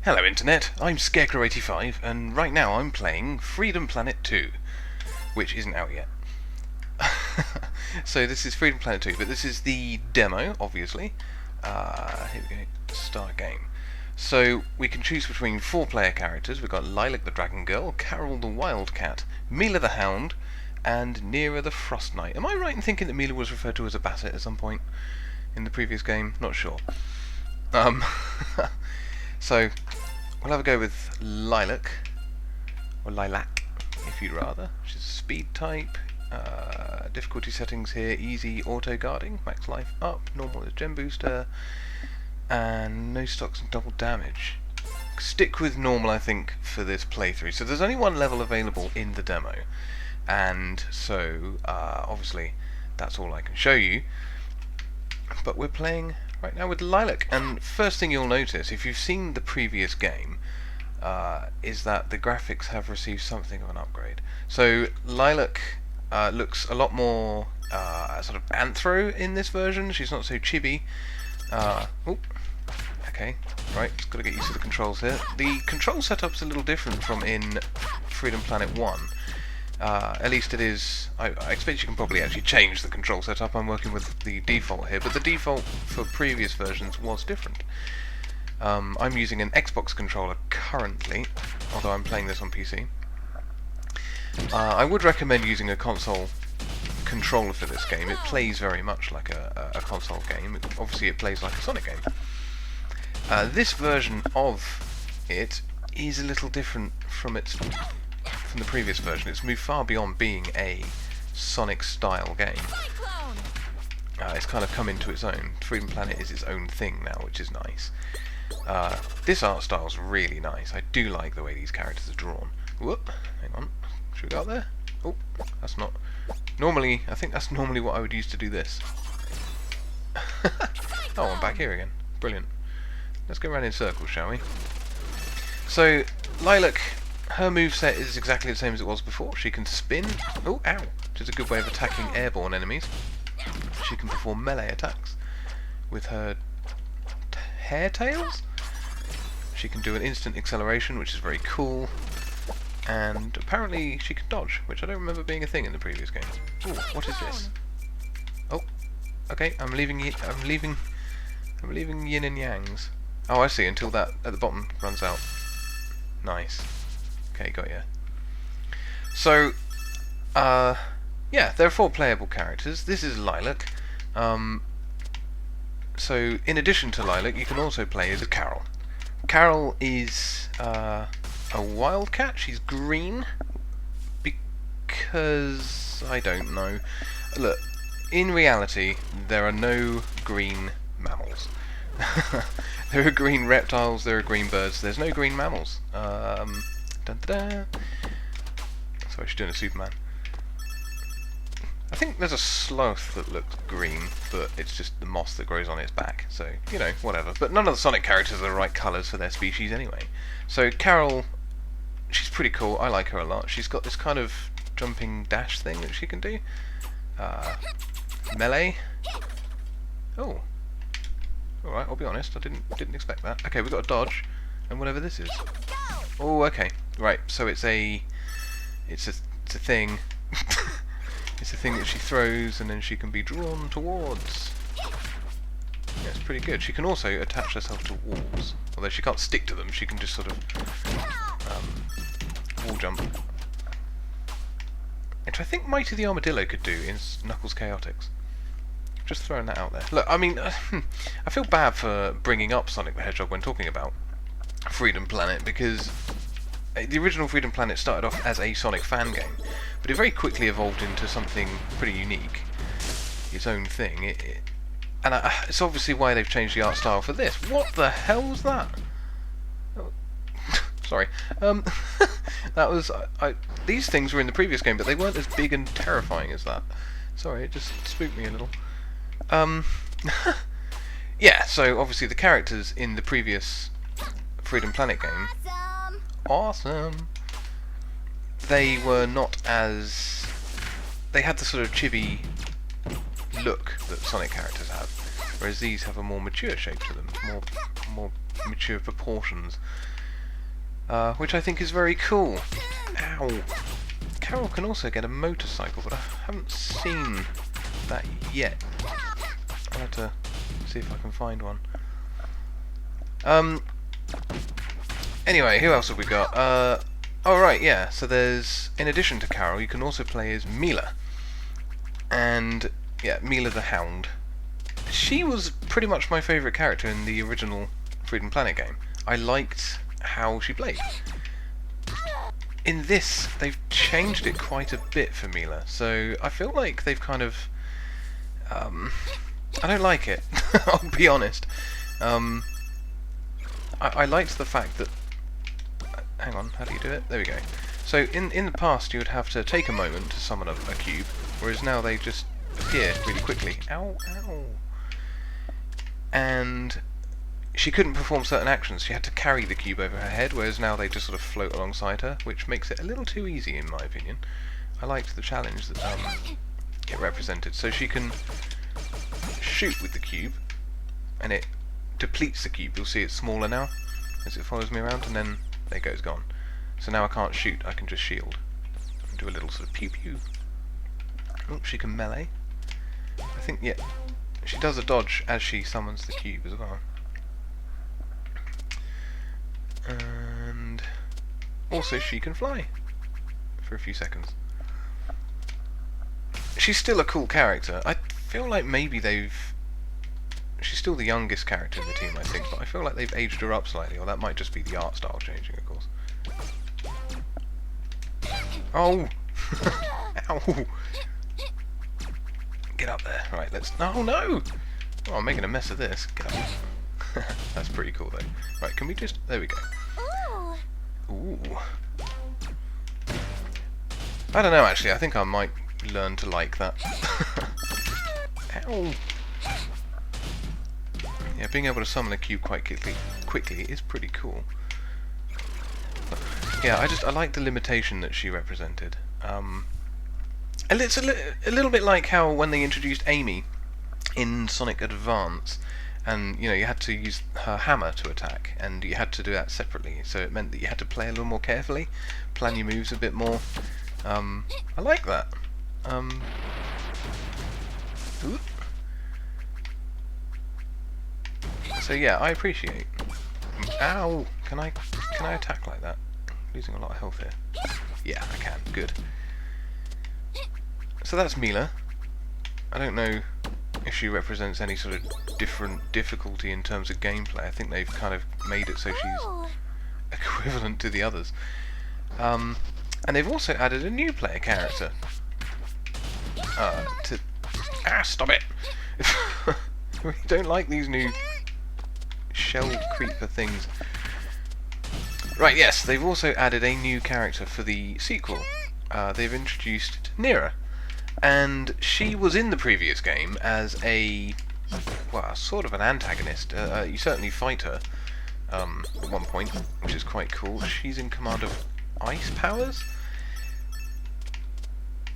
Hello Internet, I'm Scarecrow85 and right now I'm playing Freedom Planet 2, which isn't out yet. So this is Freedom Planet 2, but this is the demo, obviously. Here we go, start game. So we can choose between 4 player characters. We've got Lilac the Dragon Girl, Carol the Wildcat, Milla the Hound, and Neera the Frost Knight. Am I right in thinking that Milla was referred to as a basset at some point in the previous game? Not sure. So we'll have a go with Lilac, or Lilac, if you'd rather, which is a speed type. Difficulty settings here: easy, auto guarding, max life up, normal is gem booster, and no stocks and double damage. Stick with normal, I think, for this playthrough. So there's only one level available in the demo, and so obviously that's all I can show you. But we're playing right now with Lilac, and first thing you'll notice, if you've seen the previous game, is that the graphics have received something of an upgrade. So Lilac looks a lot more sort of anthro in this version. She's not so chibi. Okay, right, just got to get used to the controls here. The control setup's a little different from in Freedom Planet 1. At least it is. I expect you can probably actually change the control setup. I'm working with the default here, but the default for previous versions was different. I'm using an Xbox controller currently, although I'm playing this on PC. I would recommend using a console controller for this game. It plays very much like a console game. Obviously it plays like a Sonic game. This version of it is a little different from the previous version. It's moved far beyond being a Sonic style game. It's kind of come into its own. Freedom Planet is its own thing now, which is nice. This art style is really nice. I do like the way these characters are drawn. Whoop, hang on. Should we go up there? Oh, that's not... Normally, I think that's normally what I would use to do this. Oh, I'm back here again. Brilliant. Let's go around in circles, shall we? So, Lilac, her moveset is exactly the same as it was before. She can spin. Oh, ow! Which is a good way of attacking airborne enemies. She can perform melee attacks with her hair tails. She can do an instant acceleration, which is very cool. And apparently she can dodge, which I don't remember being a thing in the previous game. Ooh, what is this? Oh, okay. I'm leaving yin and yangs. Oh, I see. Until that at the bottom runs out. Nice. Okay, got ya. So, yeah, there are 4 playable characters. This is Lilac. So, in addition to Lilac, you can also play as Carol. Carol is a wildcat. She's green because I don't know. Look, in reality, there are no green mammals. There are green reptiles, there are green birds, there's no green mammals. Dun -da -da. Sorry, she's doing a Superman. I think there's a sloth that looks green, but it's just the moss that grows on its back, so, you know, whatever. But none of the Sonic characters are the right colours for their species anyway. So Carol, she's pretty cool, I like her a lot. She's got this kind of jumping dash thing that she can do. Melee. Oh. Alright, I'll be honest, I didn't expect that. Okay, we've got a dodge, and whatever this is. Oh, okay. Right, so it's a thing. It's a thing that she throws, and then she can be drawn towards. Yeah, it's pretty good. She can also attach herself to walls. Although she can't stick to them, she can just sort of wall jump. Which I think Mighty the Armadillo could do in Knuckles Chaotix. Just throwing that out there. Look, I mean, I feel bad for bringing up Sonic the Hedgehog when talking about Freedom Planet, because the original Freedom Planet started off as a Sonic fan game, but it very quickly evolved into something pretty unique, its own thing. And it's obviously why they've changed the art style for this. What the hell was that? Oh, sorry. That was... these things were in the previous game, but they weren't as big and terrifying as that. Sorry, it just spooked me a little. Yeah, so obviously the characters in the previous Freedom Planet game... Awesome! They were not as... They had the sort of chibi look that Sonic characters have, whereas these have a more mature shape to them, more mature proportions, which I think is very cool. Ow! Carol can also get a motorcycle, but I haven't seen that yet. I'll have to see if I can find one. Anyway, who else have we got? Oh right, yeah, so there's, in addition to Carol, you can also play as Milla. And, yeah, Milla the Hound. She was pretty much my favourite character in the original Freedom Planet game. I liked how she played. In this, they've changed it quite a bit for Milla, so I feel like they've kind of... I don't like it, I'll be honest. I liked the fact that... Hang on, how do you do it? There we go. So in the past you would have to take a moment to summon a cube, whereas now they just appear really quickly. Ow, ow. And she couldn't perform certain actions. She had to carry the cube over her head, whereas now they just sort of float alongside her, which makes it a little too easy in my opinion. I liked the challenge that it represented. So she can shoot with the cube, and it depletes the cube. You'll see it's smaller now as it follows me around, and then there it goes, gone. So now I can't shoot, I can just shield and do a little sort of pew pew. Oh, she can melee. I think, yeah, she does a dodge as she summons the cube as well. And also she can fly for a few seconds. She's still a cool character. I feel like maybe she's still the youngest character in the team, I think, but I feel like they've aged her up slightly, or that might just be the art style changing, of course. Oh! Ow! Get up there. Right, let's... Oh, no! Oh, I'm making a mess of this. Get up. That's pretty cool, though. Right, can we just... There we go. Ooh. I don't know, actually. I think I might learn to like that. Ow! Yeah, being able to summon a cube quite quickly is pretty cool. But, yeah, I like the limitation that she represented. And it's a little bit like how when they introduced Amy in Sonic Advance, and you know you had to use her hammer to attack, and you had to do that separately. So it meant that you had to play a little more carefully, plan your moves a bit more. I like that. Ooh. So yeah, I appreciate. Ow! Can I attack like that? I'm losing a lot of health here. Yeah, I can. Good. So that's Milla. I don't know if she represents any sort of different difficulty in terms of gameplay. I think they've kind of made it so she's equivalent to the others. And they've also added a new player character. Stop it! We don't like these new shell creeper things. Right, yes, they've also added a new character for the sequel. They've introduced Neera, and she was in the previous game as a, well, sort of an antagonist. You certainly fight her at one point, which is quite cool. She's in command of ice powers.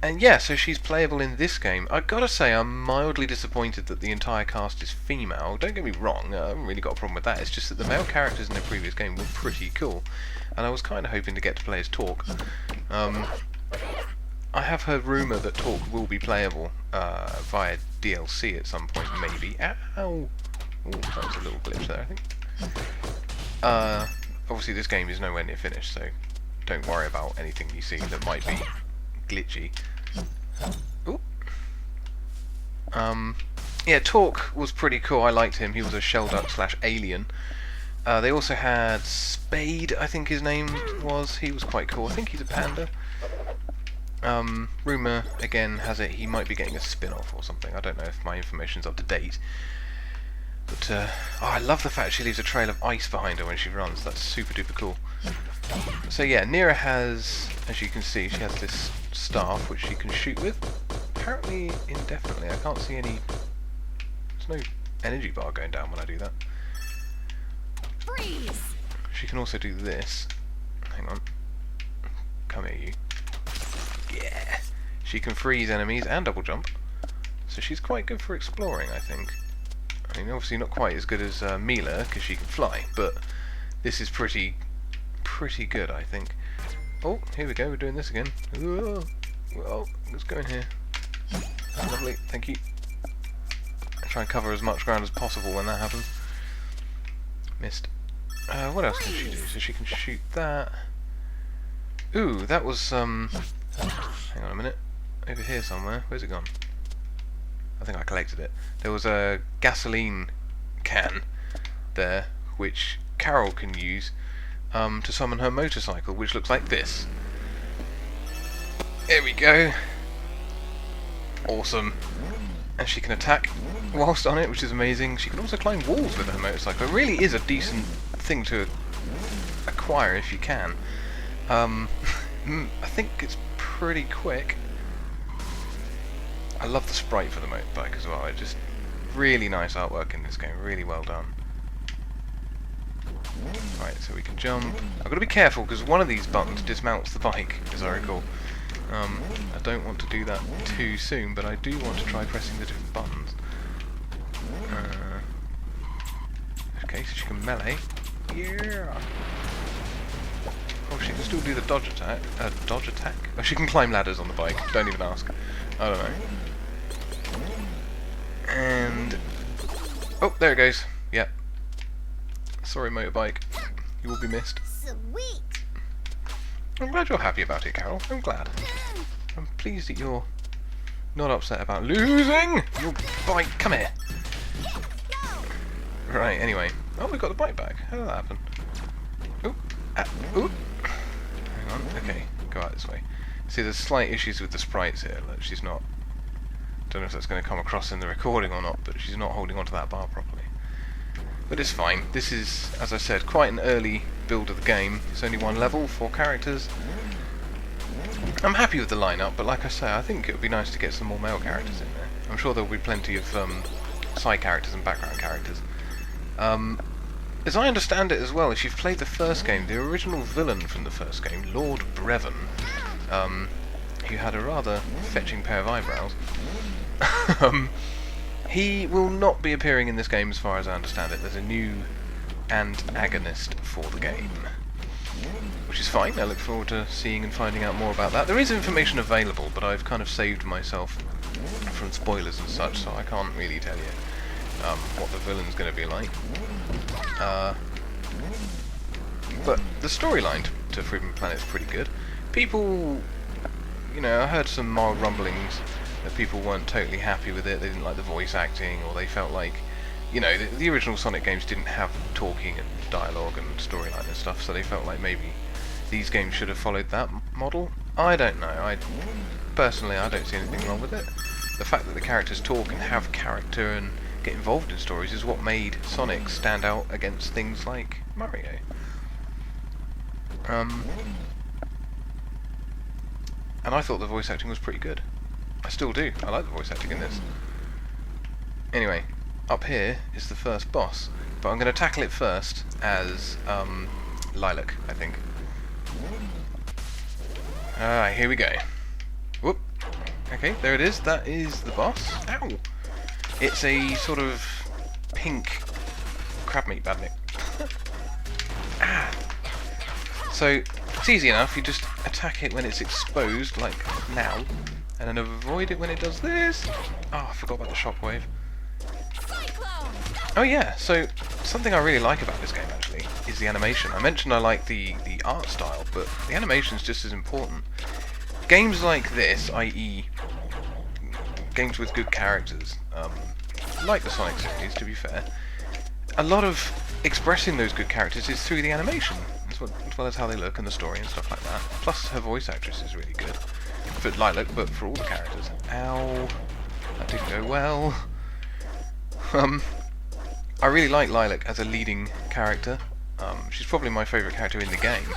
And yeah, so she's playable in this game. I've got to say, I'm mildly disappointed that the entire cast is female. Don't get me wrong, I haven't really got a problem with that. It's just that the male characters in the previous game were pretty cool, and I was kind of hoping to get to play as Torque. I have heard rumour that Torque will be playable via DLC at some point, maybe. Ow! Oh, that was a little glitch there, I think. Obviously, this game is nowhere near finished, so don't worry about anything you see that might be glitchy. Ooh. Yeah, Torque was pretty cool. I liked him. He was a Shelduck / alien. They also had Spade, I think his name was. He was quite cool. I think he's a panda. Rumour again has it he might be getting a spin-off or something. I don't know if my information's up to date. But oh, I love the fact she leaves a trail of ice behind her when she runs. That's super duper cool. So yeah, Neera has, as you can see, she has this staff which she can shoot with. Apparently indefinitely. I can't see any... There's no energy bar going down when I do that. Freeze! She can also do this. Hang on. Come here, you. Yeah! She can freeze enemies and double jump. So she's quite good for exploring, I think. I mean, obviously not quite as good as Milla, because she can fly, but this is pretty good, I think. Oh, here we go, we're doing this again. Whoa. Well, let's go in here. Lovely, thank you. Try and cover as much ground as possible when that happens. Missed. What else can she do? So she can shoot that. Ooh, that was, hang on a minute. Over here somewhere. Where's it gone? I think I collected it. There was a gasoline can there, which Carol can use to summon her motorcycle, which looks like this. There we go. Awesome. And she can attack whilst on it, which is amazing. She can also climb walls with her motorcycle. It really is a decent thing to acquire if you can. I think it's pretty quick. I love the sprite for the motorbike as well. It's just really nice artwork in this game. Really well done. Right, so we can jump. I've got to be careful because one of these buttons dismounts the bike, as I recall. I don't want to do that too soon, but I do want to try pressing the different buttons. Okay, so she can melee. Yeah. Oh, she can still do the dodge attack. Dodge attack? Oh, she can climb ladders on the bike. Don't even ask. I don't know. And oh, there it goes. Yep. Sorry, motorbike. You will be missed. Sweet. I'm glad you're happy about it, Carol. I'm glad. I'm pleased that you're not upset about losing your bike. Come here. Right, anyway. Oh, we got the bike back. How did that happen? Oop. Oop. Hang on. Okay, go out this way. See, there's slight issues with the sprites here. Like, she's not... don't know if that's going to come across in the recording or not, but she's not holding onto that bar properly. But it's fine. This is, as I said, quite an early build of the game. It's only one level, 4 characters. I'm happy with the lineup, but like I say, I think it would be nice to get some more male characters in there. I'm sure there will be plenty of side characters and background characters. As I understand it as well, if you've played the first game, the original villain from the first game, Lord Brevin, who had a rather fetching pair of eyebrows, he will not be appearing in this game as far as I understand it. There's a new antagonist for the game, which is fine. I look forward to seeing and finding out more about that. There is information available, but I've kind of saved myself from spoilers and such, so I can't really tell you what the villain's going to be like. But the storyline to Forbidden Planet is pretty good. People, you know, I heard some mild rumblings that people weren't totally happy with it. They didn't like the voice acting, or they felt like, you know, the original Sonic games didn't have talking and dialogue and storyline and stuff, so they felt like maybe these games should have followed that model. I don't know. Personally, I don't see anything wrong with it. The fact that the characters talk and have character and get involved in stories is what made Sonic stand out against things like Mario. And I thought the voice acting was pretty good. I still do. I like the voice acting in this. Anyway, up here is the first boss, but I'm going to tackle it first as Lilac, I think. Alright, here we go. Whoop. Okay, there it is. That is the boss. Ow! It's a sort of pink crab meat badnik. Ah! So, it's easy enough. You just attack it when it's exposed, like now, and then avoid it when it does this. Oh, I forgot about the shockwave. Oh yeah, so something I really like about this game actually is the animation. I mentioned I like the art style, but the animation's just as important. Games like this, i.e. games with good characters, like the Sonic series to be fair, a lot of expressing those good characters is through the animation, as well as how they look and the story and stuff like that. Plus her voice actress is really good. For Lilac, but for all the characters. Ow. That didn't go well. I really like Lilac as a leading character. She's probably my favourite character in the game.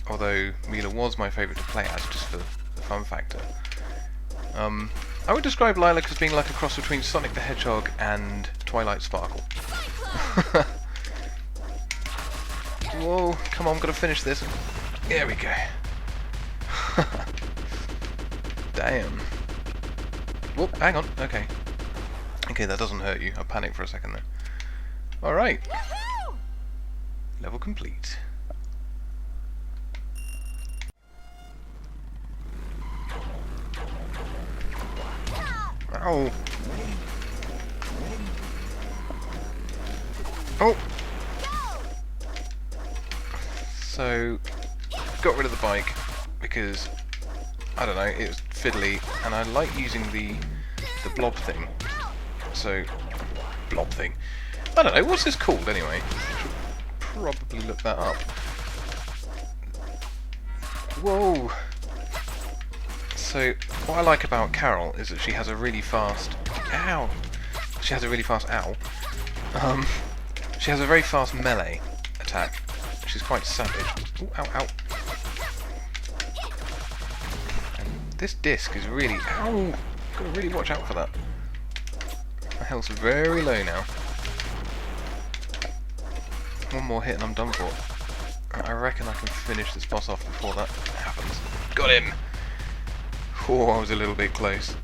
Although Milla was my favourite to play as, just for the fun factor. I would describe Lilac as being like a cross between Sonic the Hedgehog and Twilight Sparkle. Whoa, come on, gotta finish this. There we go. Damn. Whoop, hang on, okay. Okay, that doesn't hurt you. I panicked for a second there. Alright. Level complete. Ow. Oh! So, got rid of the bike because, I don't know, it was fiddly, and I like using the blob thing. So, blob thing. I don't know, what's this called anyway? Should probably look that up. Whoa! So, what I like about Carol is that she has a really fast... Ow! She has a really fast... Ow. She has a very fast melee attack. She's quite savage. Ooh, ow, ow. And this disc is really... Ow! Gotta really watch out for that. My health's very low now. One more hit and I'm done for. I reckon I can finish this boss off before that happens. Got him! Oh, I was a little bit close.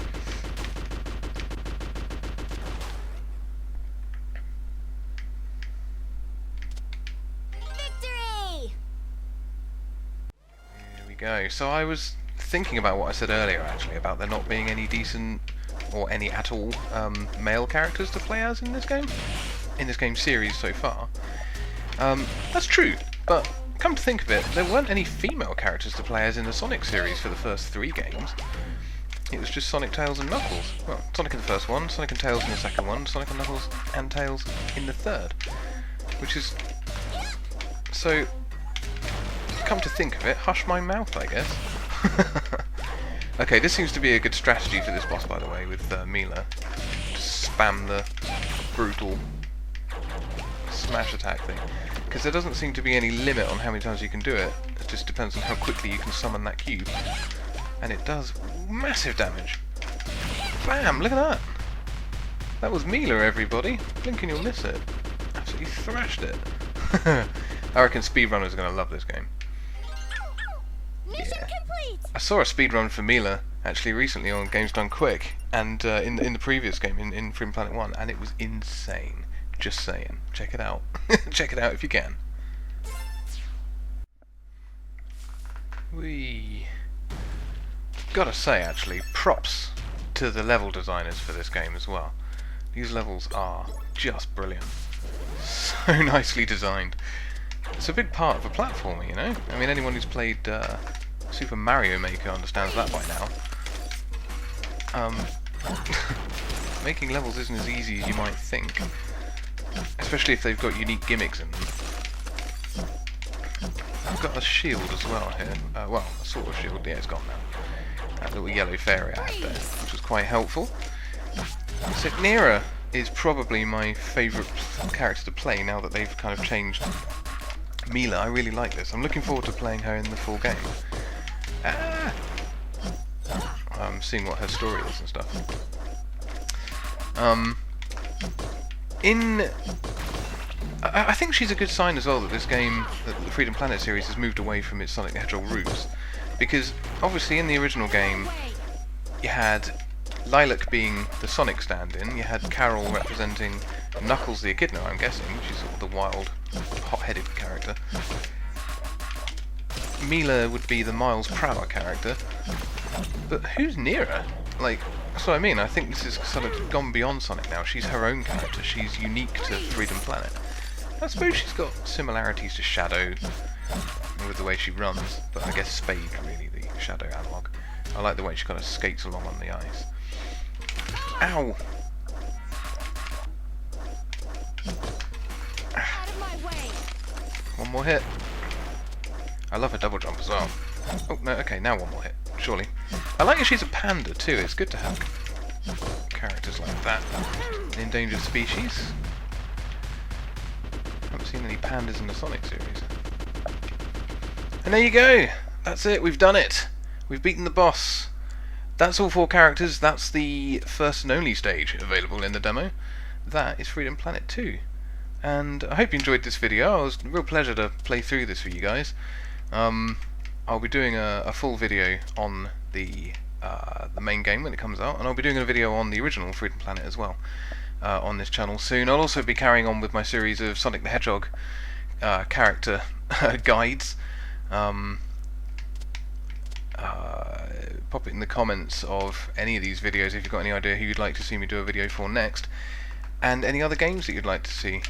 Victory! Here we go. So I was thinking about what I said earlier, actually, about there not being any decent, or any at all, male characters to play as in this game series so far. That's true, but come to think of it, there weren't any female characters to play as in the Sonic series for the first 3 games. It was just Sonic, Tails and Knuckles. Well, Sonic in the first one, Sonic and Tails in the second one, Sonic and Knuckles and Tails in the third. Which is... So, come to think of it, hush my mouth, I guess. Okay, this seems to be a good strategy for this boss, by the way, with Milla. Just spam the brutal smash attack thing. Because there doesn't seem to be any limit on how many times you can do it. It just depends on how quickly you can summon that cube. And it does massive damage. Bam! Look at that! That was Milla, everybody. Blink and you'll miss it. Absolutely thrashed it. I reckon speedrunners are going to love this game. Mission complete! I saw a speedrun for Milla actually recently on Games Done Quick, and in the previous game, in Freedom Planet 1, and it was insane. Just saying. Check it out. Check it out if you can. Whee! Gotta say, actually, props to the level designers for this game as well. These levels are just brilliant. So nicely designed. It's a big part of a platformer, you know? I mean, anyone who's played Super Mario Maker understands that by now. Making levels isn't as easy as you might think. Especially if they've got unique gimmicks in them. I've got a shield as well here. Well, a sort of shield. Yeah, it's gone now. That little yellow fairy I had there, which was quite helpful. So Neera is probably my favourite character to play now that they've kind of changed Milla. I really like this. I'm looking forward to playing her in the full game. Seeing what her story is and stuff. I think she's a good sign as well that this game, that the Freedom Planet series, has moved away from its Sonic the Hedgehog roots. Because obviously in the original game you had Lilac being the Sonic stand-in, you had Carol representing Knuckles the Echidna, I'm guessing. She's sort of the wild, hot-headed character. Milla would be the Miles Prower character. But who's Neera? Like, that's what I mean. I think this is sort of gone beyond Sonic now. She's her own character. She's unique to Freedom Planet. I suppose she's got similarities to Shadow with the way she runs, but I guess Spade really the Shadow analog. I like the way she kind of skates along on the ice. Ow! Out of my way! One more hit. I love a double jump as well. Oh no, okay, now one more hit. Surely. I like that she's a panda too. It's good to have characters like that. An endangered species. Haven't seen any pandas in the Sonic series. And there you go. That's it. We've done it. We've beaten the boss. That's all 4 characters. That's the first and only stage available in the demo. That is Freedom Planet 2. And I hope you enjoyed this video. It was a real pleasure to play through this for you guys. I'll be doing a full video on the the main game when it comes out, and I'll be doing a video on the original Freedom Planet as well on this channel soon. I'll also be carrying on with my series of Sonic the Hedgehog character guides. Pop it in the comments of any of these videos if you've got any idea who you'd like to see me do a video for next, and any other games that you'd like to see.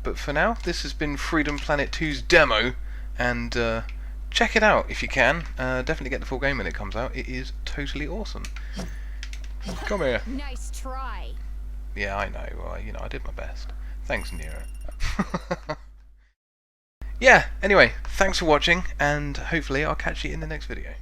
But for now, this has been Freedom Planet 2's demo, and check it out if you can. Definitely get the full game when it comes out. It is totally awesome. Come here. Nice try. Yeah, I know. Well, you know, I did my best. Thanks, Neera. Yeah, anyway, thanks for watching, and hopefully I'll catch you in the next video.